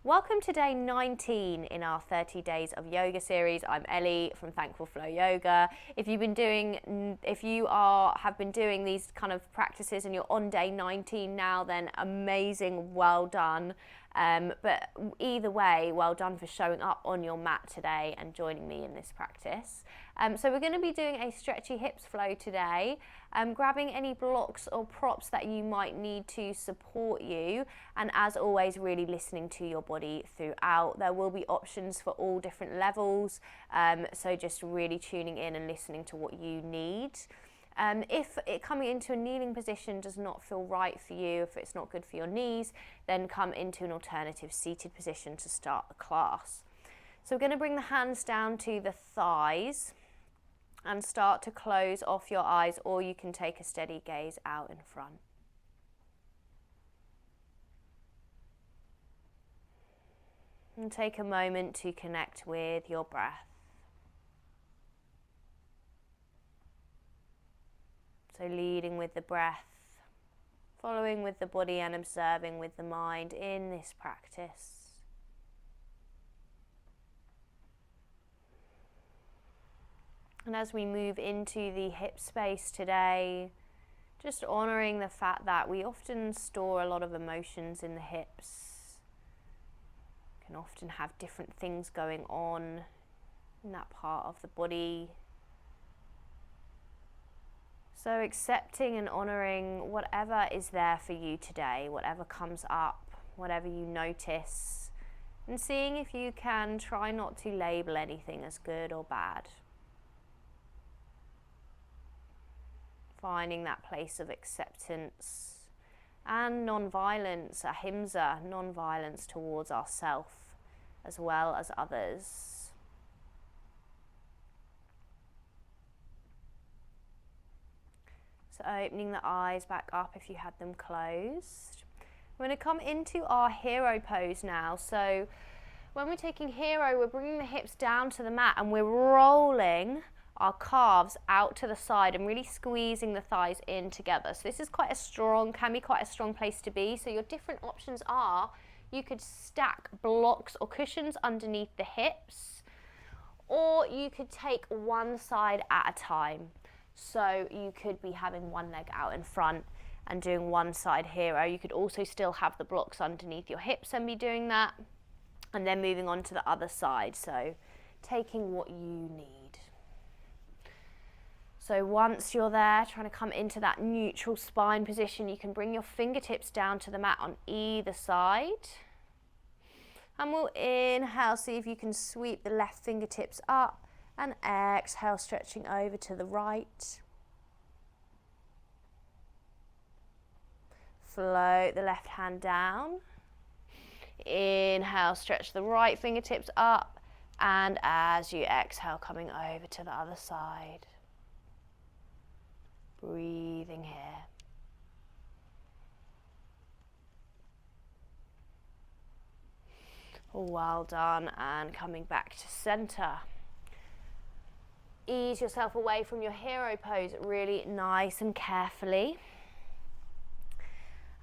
Welcome to day 19 in our 30 days of yoga series. I'm Elly from Thankful Flow Yoga. If you have been doing these kind of practices and you're on day 19 now, then amazing, well done. But either way, well done for showing up on your mat today and joining me in this practice. So we're going to be doing a stretchy hips flow today, grabbing any blocks or props that you might need to support you, and as always, really listening to your body throughout. There will be options for all different levels, so just really tuning in and listening to what you need. If coming into a kneeling position does not feel right for you, if it's not good for your knees, then come into an alternative seated position to start the class. So we're going to bring the hands down to the thighs and start to close off your eyes, or you can take a steady gaze out in front. And take a moment to connect with your breath. So leading with the breath, following with the body and observing with the mind in this practice. And as we move into the hip space today, just honouring the fact that we often store a lot of emotions in the hips. Can often have different things going on in that part of the body. So accepting and honouring whatever is there for you today, whatever comes up, whatever you notice, and seeing if you can try not to label anything as good or bad. Finding that place of acceptance and non-violence, ahimsa, non-violence towards ourselves as well as others. So opening the eyes back up if you had them closed. We're going to come into our hero pose now. So when we're taking hero, we're bringing the hips down to the mat and we're rolling our calves out to the side and really squeezing the thighs in together. So this is can be quite a strong place to be. So your different options are, you could stack blocks or cushions underneath the hips, or you could take one side at a time. So you could be having one leg out in front and doing one side hero. You could also still have the blocks underneath your hips and be doing that, and then moving on to the other side. So taking what you need. So once you're there, trying to come into that neutral spine position, you can bring your fingertips down to the mat on either side. And we'll inhale, see if you can sweep the left fingertips up, and exhale, stretching over to the right. Float the left hand down. Inhale, stretch the right fingertips up, and as you exhale, coming over to the other side. Breathing here. Well done, and coming back to center. Ease yourself away from your hero pose really nice and carefully.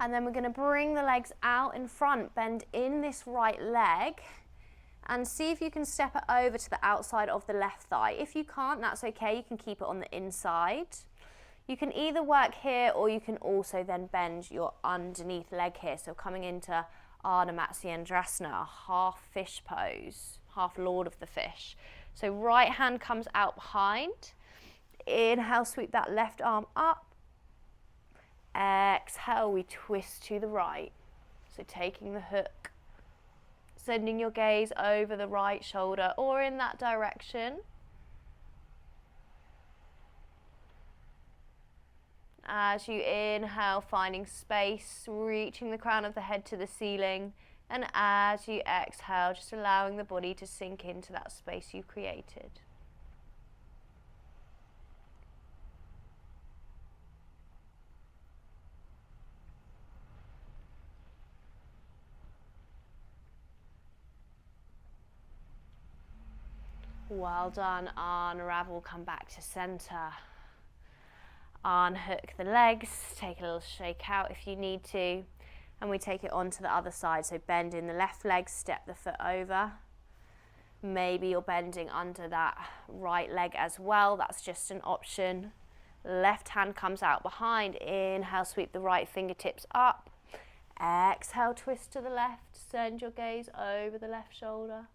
And then we're going to bring the legs out in front, bend in this right leg, and see if you can step it over to the outside of the left thigh. If you can't, that's okay, you can keep it on the inside. You can either work here, or you can also then bend your underneath leg here. So coming into Ardha Matsyendrasana, half fish pose, half Lord of the Fish. So right hand comes out behind. Inhale, sweep that left arm up. Exhale, we twist to the right. So taking the hook, sending your gaze over the right shoulder or in that direction. As you inhale, finding space, reaching the crown of the head to the ceiling. And as you exhale, just allowing the body to sink into that space you created. Well done. Unravel, come back to center. Unhook the legs, take a little shake out if you need to. And we take it on to the other side. So bend in the left leg, step the foot over. Maybe you're bending under that right leg as well. That's just an option. Left hand comes out behind. Inhale, sweep the right fingertips up. Exhale, twist to the left. Send your gaze over the left shoulder.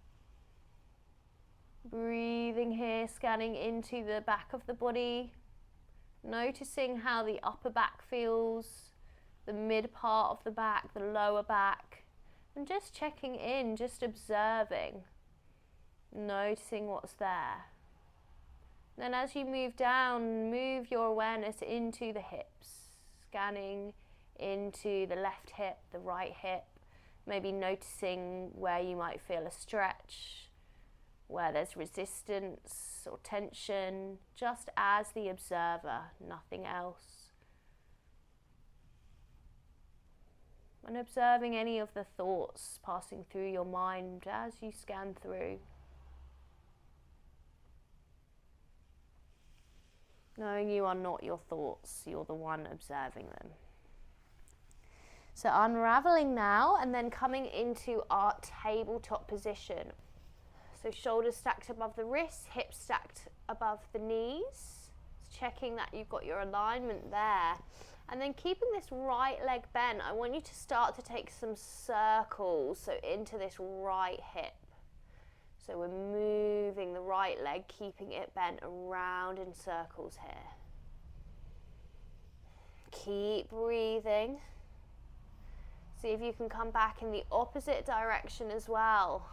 Breathing here, scanning into the back of the body. Noticing how the upper back feels, the mid part of the back, the lower back. And just checking in, just observing. Noticing what's there. Then as you move down, move your awareness into the hips. Scanning into the left hip, the right hip. Maybe noticing where you might feel a stretch, where there's resistance or tension, just as the observer, nothing else. And observing any of the thoughts passing through your mind as you scan through. Knowing you are not your thoughts, you're the one observing them. So unraveling now and then coming into our tabletop position. So shoulders stacked above the wrists, hips stacked above the knees. Checking that you've got your alignment there. And then keeping this right leg bent, I want you to start to take some circles, so into this right hip. So we're moving the right leg, keeping it bent around in circles here. Keep breathing. See if you can come back in the opposite direction as well.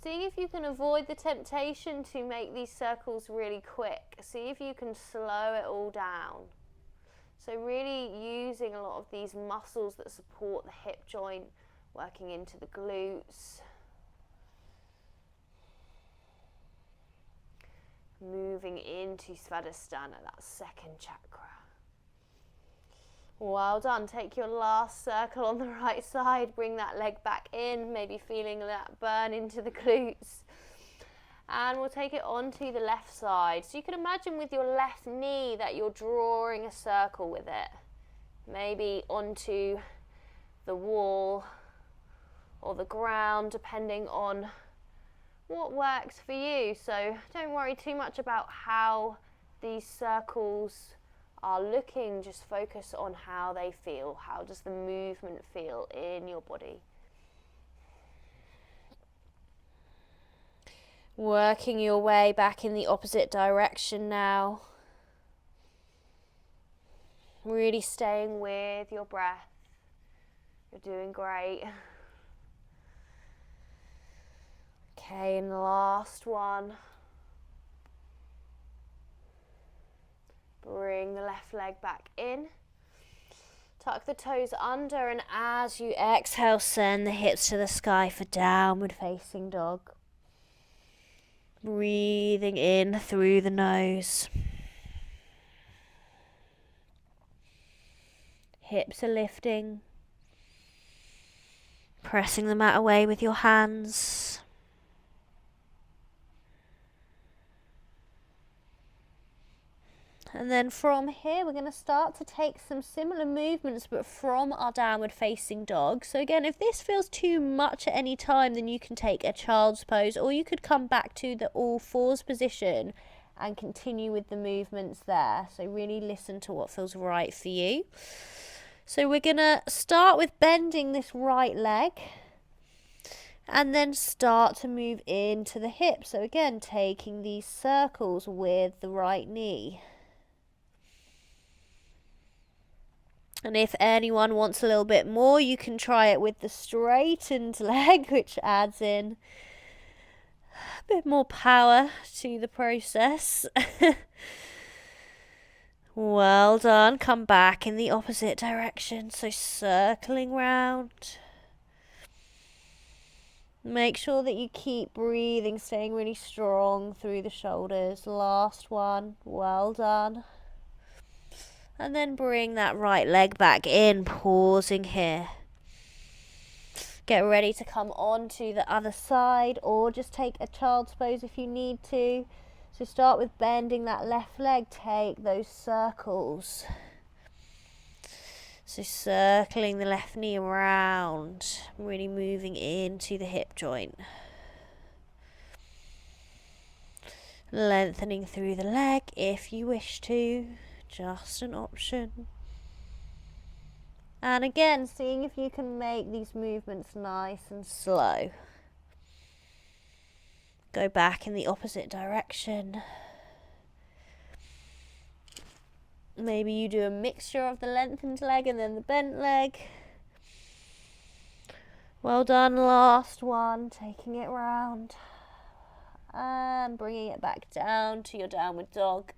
Seeing if you can avoid the temptation to make these circles really quick. See if you can slow it all down. So really using a lot of these muscles that support the hip joint, working into the glutes. Moving into Svadhisthana, that second chakra. Well done. Take your last circle on the right side. Bring that leg back in, maybe feeling that burn into the glutes. And we'll take it onto the left side. So you can imagine with your left knee that you're drawing a circle with it. Maybe onto the wall or the ground, depending on what works for you. So don't worry too much about how these circles are looking, just focus on how they feel. How does the movement feel in your body? Working your way back in the opposite direction now. Really staying with your breath. You're doing great. Okay, and the last one. Bring the left leg back in. Tuck the toes under, and as you exhale, send the hips to the sky for downward facing dog. Breathing in through the nose. Hips are lifting. Pressing the mat away with your hands. And then from here, we're going to start to take some similar movements, but from our downward facing dog. So again, if this feels too much at any time, then you can take a child's pose, or you could come back to the all fours position and continue with the movements there. So really listen to what feels right for you. So we're going to start with bending this right leg and then start to move into the hip. So again, taking these circles with the right knee. And if anyone wants a little bit more, you can try it with the straightened leg, which adds in a bit more power to the process. Well done. Come back in the opposite direction. So circling round. Make sure that you keep breathing, staying really strong through the shoulders. Last one. Well done. And then bring that right leg back in, pausing here. Get ready to come on to the other side, or just take a child's pose if you need to. So start with bending that left leg, take those circles. So circling the left knee around, really moving into the hip joint. Lengthening through the leg if you wish to, just an option. And again, seeing if you can make these movements nice and slow. Go back in the opposite direction. Maybe you do a mixture of the lengthened leg and then the bent leg. Well done, last one, taking it round. And bringing it back down to your downward dog.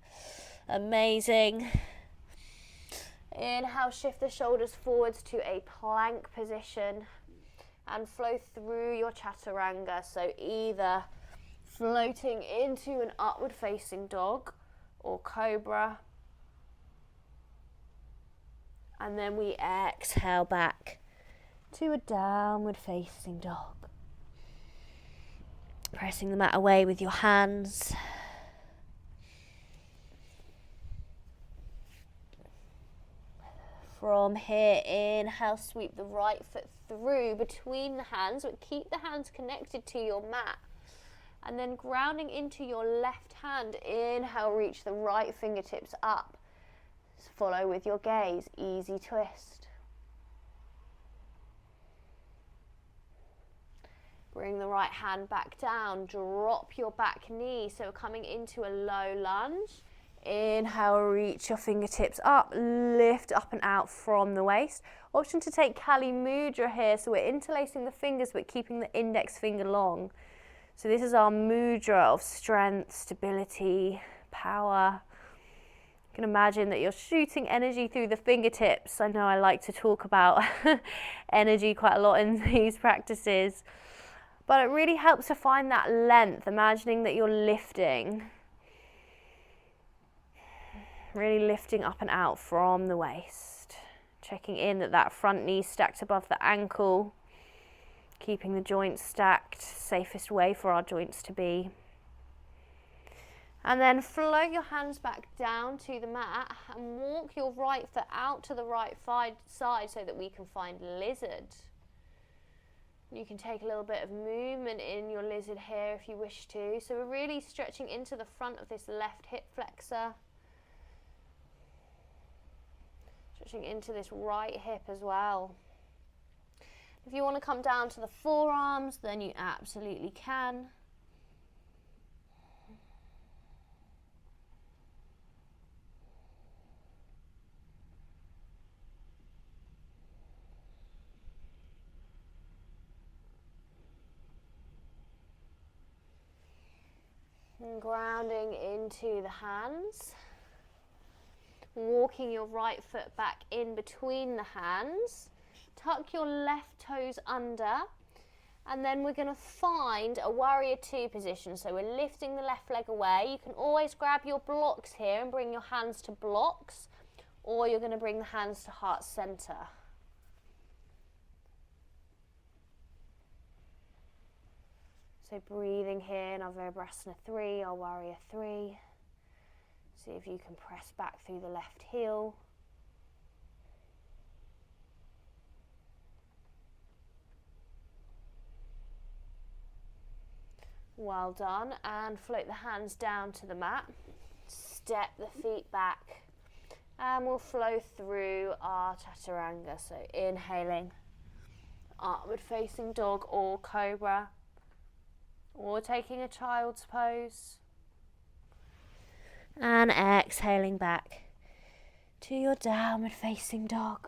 Amazing. Inhale, shift the shoulders forwards to a plank position and flow through your chaturanga. So either floating into an upward facing dog or cobra. And then we exhale back to a downward facing dog. Pressing the mat away with your hands. From here, inhale, sweep the right foot through between the hands, but keep the hands connected to your mat. And then grounding into your left hand, inhale, reach the right fingertips up. Follow with your gaze, easy twist. Bring the right hand back down, drop your back knee, so coming into a low lunge. Inhale, reach your fingertips up, lift up and out from the waist. Option to take Kali Mudra here, so we're interlacing the fingers but keeping the index finger long. So this is our mudra of strength, stability, power. You can imagine that you're shooting energy through the fingertips. I know I like to talk about energy quite a lot in these practices, but it really helps to find that length, imagining that you're lifting. Really lifting up and out from the waist. Checking in that that front knee stacked above the ankle. Keeping the joints stacked, safest way for our joints to be. And then float your hands back down to the mat and walk your right foot out to the right side so that we can find lizard. You can take a little bit of movement in your lizard here if you wish to. So we're really stretching into the front of this left hip flexor. Stretching into this right hip as well. If you want to come down to the forearms, then you absolutely can. And grounding into the hands. Walking your right foot back in between the hands. Tuck your left toes under. And then we're going to find a warrior two position. So we're lifting the left leg away. You can always grab your blocks here and bring your hands to blocks. Or you're going to bring the hands to heart center. So breathing here in our Virabhasana 3, our warrior 3. See if you can press back through the left heel. Well done. And float the hands down to the mat. Step the feet back. And we'll flow through our chaturanga. So inhaling, upward facing dog or cobra. Or taking a child's pose. And exhaling back to your downward facing dog.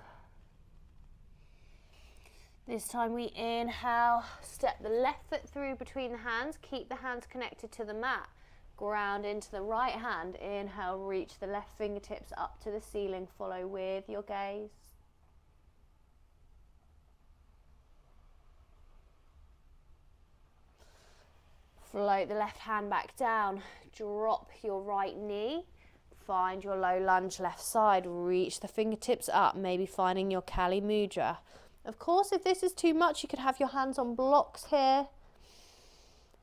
This time we inhale, step the left foot through between the hands, keep the hands connected to the mat. Ground into the right hand, inhale, reach the left fingertips up to the ceiling, follow with your gaze. Float the left hand back down, drop your right knee, find your low lunge left side, reach the fingertips up, maybe finding your Kali Mudra. Of course, if this is too much, you could have your hands on blocks here.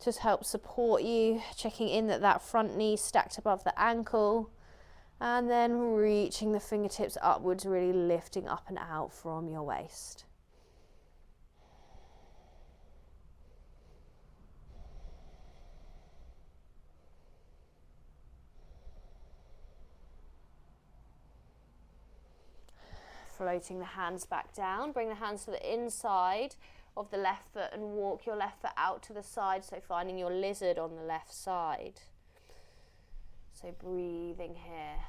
Just help support you, checking in that that front knee stacked above the ankle. And then reaching the fingertips upwards, really lifting up and out from your waist. Floating the hands back down, bring the hands to the inside of the left foot and walk your left foot out to the side, so finding your lizard on the left side. So breathing here.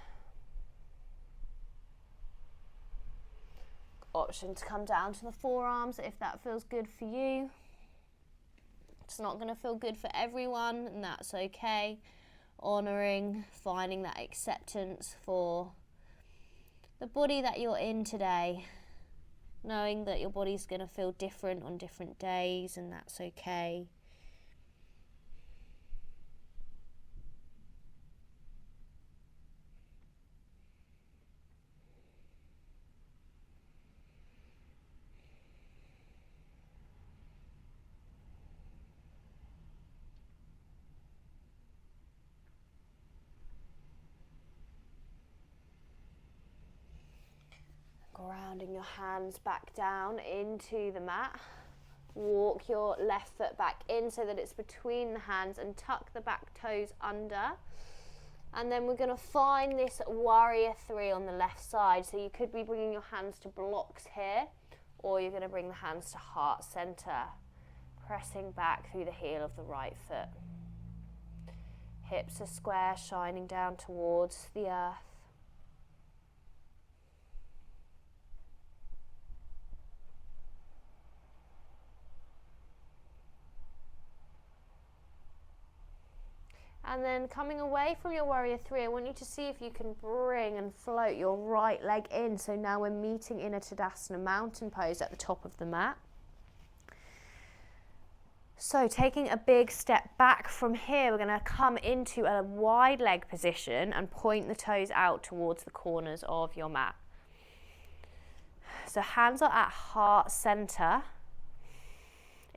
Option to come down to the forearms if that feels good for you. It's not going to feel good for everyone, and that's okay. Honouring, finding that acceptance for the body that you're in today. Knowing that your body's going to feel different on different days, and that's okay. Grounding your hands back down into the mat. Walk your left foot back in so that it's between the hands and tuck the back toes under. And then we're going to find this warrior three on the left side. So you could be bringing your hands to blocks here, or you're going to bring the hands to heart center, pressing back through the heel of the right foot. Hips are square, shining down towards the earth. And then coming away from your warrior three, I want you to see if you can bring and float your right leg in. So now we're meeting in a Tadasana mountain pose at the top of the mat. So taking a big step back from here, we're going to come into a wide leg position and point the toes out towards the corners of your mat. So hands are at heart center.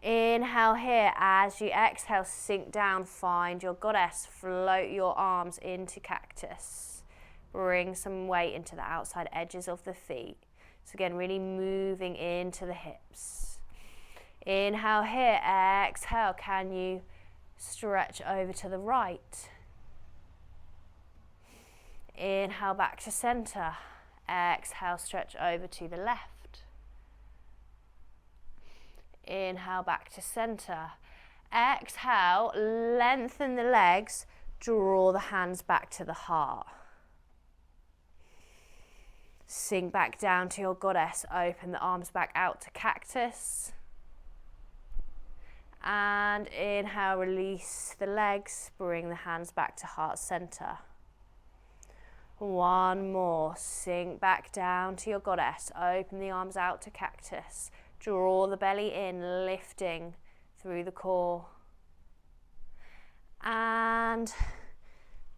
Inhale here. As you exhale, sink down, find your goddess, float your arms into cactus. Bring some weight into the outside edges of the feet. So again, really moving into the hips. Inhale here, exhale, can you stretch over to the right? Inhale back to center. Exhale, stretch over to the left. Inhale back to center. Exhale, lengthen the legs, draw the hands back to the heart. Sink back down to your goddess, open the arms back out to cactus. And inhale, release the legs, bring the hands back to heart center. One more, sink back down to your goddess, open the arms out to cactus. Draw the belly in, lifting through the core. And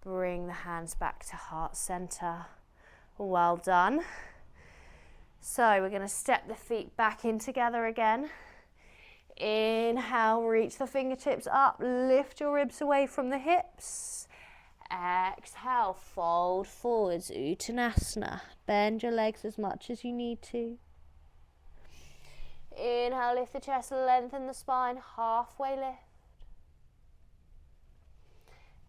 bring the hands back to heart center. Well done. So we're going to step the feet back in together again. Inhale, reach the fingertips up, lift your ribs away from the hips. Exhale, fold forwards, Uttanasana. Bend your legs as much as you need to. Inhale, lift the chest, lengthen the spine, halfway lift.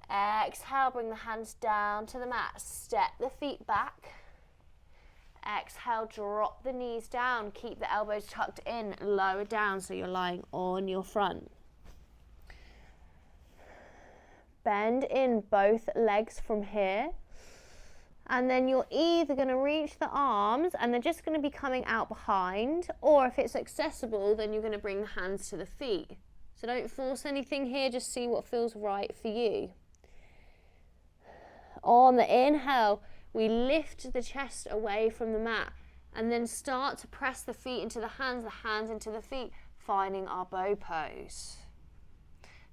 Exhale, bring the hands down to the mat, step the feet back. Exhale, drop the knees down, keep the elbows tucked in, lower down so you're lying on your front. Bend in both legs from here. And then you're either going to reach the arms and they're just going to be coming out behind, or if it's accessible, then you're going to bring the hands to the feet. So don't force anything here, just see what feels right for you. On the inhale, we lift the chest away from the mat and then start to press the feet into the hands into the feet, finding our bow pose.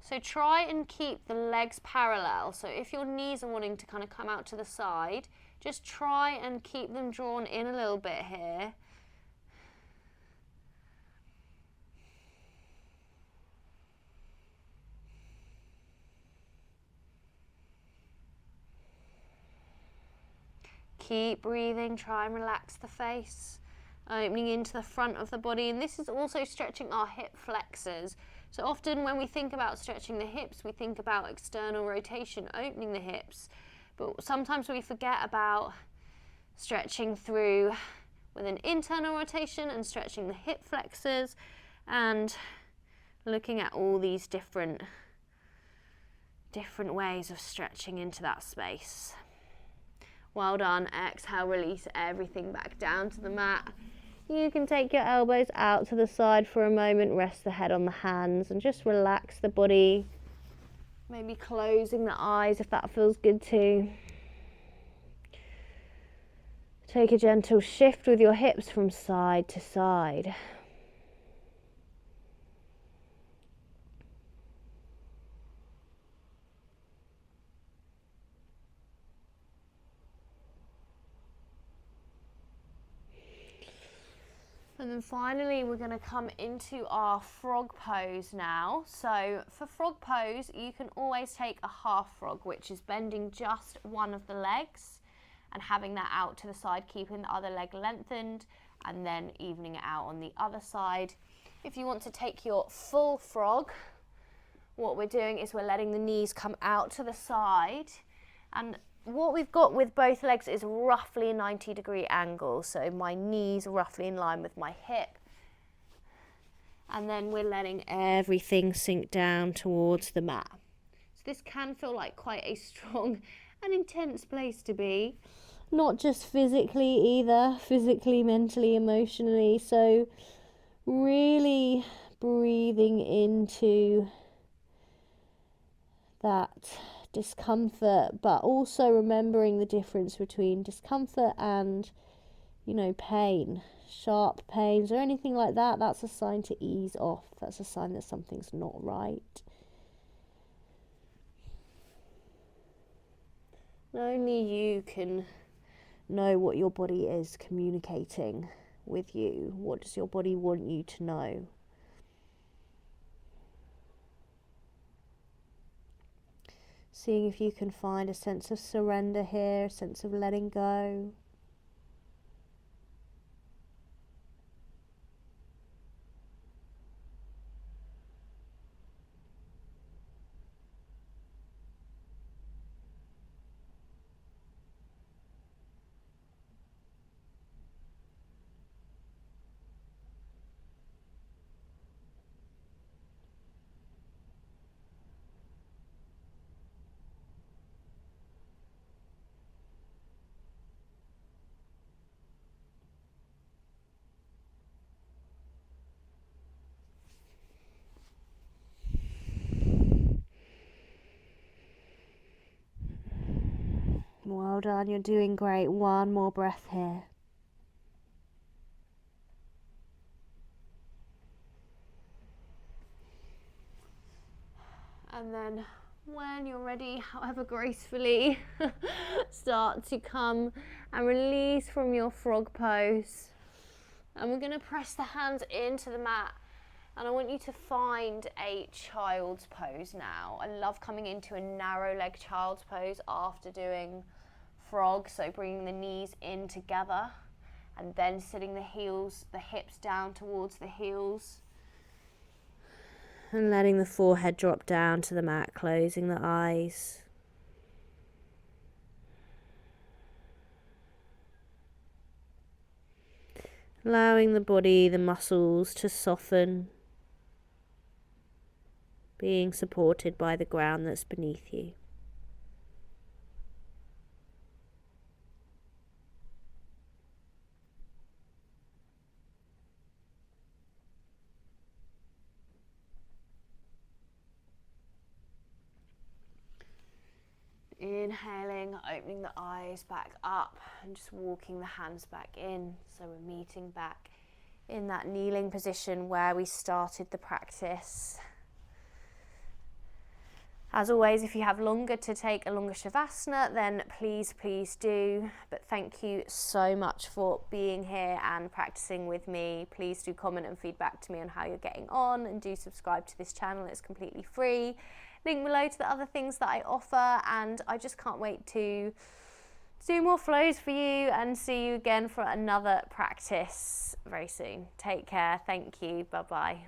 So try and keep the legs parallel. So if your knees are wanting to kind of come out to the side, just try and keep them drawn in a little bit here. Keep breathing, try and relax the face, opening into the front of the body. And this is also stretching our hip flexors. So often when we think about stretching the hips, we think about external rotation, opening the hips. But sometimes we forget about stretching through with an internal rotation and stretching the hip flexors and looking at all these different ways of stretching into that space. Well done. Exhale, release everything back down to the mat. You can take your elbows out to the side for a moment, rest the head on the hands and just relax the body. Maybe closing the eyes if that feels good too. Take a gentle shift with your hips from side to side. And then finally, we're going to come into our frog pose now. So for frog pose, you can always take a half frog, which is bending just one of the legs and having that out to the side, keeping the other leg lengthened and then evening it out on the other side. If you want to take your full frog, what we're doing is we're letting the knees come out to the side, and what we've got with both legs is roughly a 90-degree angle, so my knees are roughly in line with my hip. And then we're letting everything sink down towards the mat. So this can feel like quite a strong and intense place to be. Not just physically either, physically, mentally, emotionally. So really breathing into that discomfort, but also remembering the difference between discomfort and, pain, sharp pains or anything like that. That's a sign to ease off. That's a sign that something's not right. Only you can know what your body is communicating with you. What does your body want you to know? Seeing if you can find a sense of surrender here, a sense of letting go. Well done, you're doing great. One more breath here. And then when you're ready, however gracefully, start to come and release from your frog pose. And we're going to press the hands into the mat. And I want you to find a child's pose now. I love coming into a narrow leg child's pose after doing frog. So bringing the knees in together and then sitting the hips down towards the heels. And letting the forehead drop down to the mat, closing the eyes. Allowing the body, the muscles to soften, being supported by the ground that's beneath you. Inhaling, opening the eyes back up and just walking the hands back in. So we're meeting back in that kneeling position where we started the practice. As always, if you have longer to take a longer Shavasana, then please do. But thank you so much for being here and practicing with me. Please do comment and feedback to me on how you're getting on, and do subscribe to this channel. It's completely free. Link below to the other things that I offer, and I just can't wait to do more flows for you and see you again for another practice very soon. Take care. Thank you. Bye bye.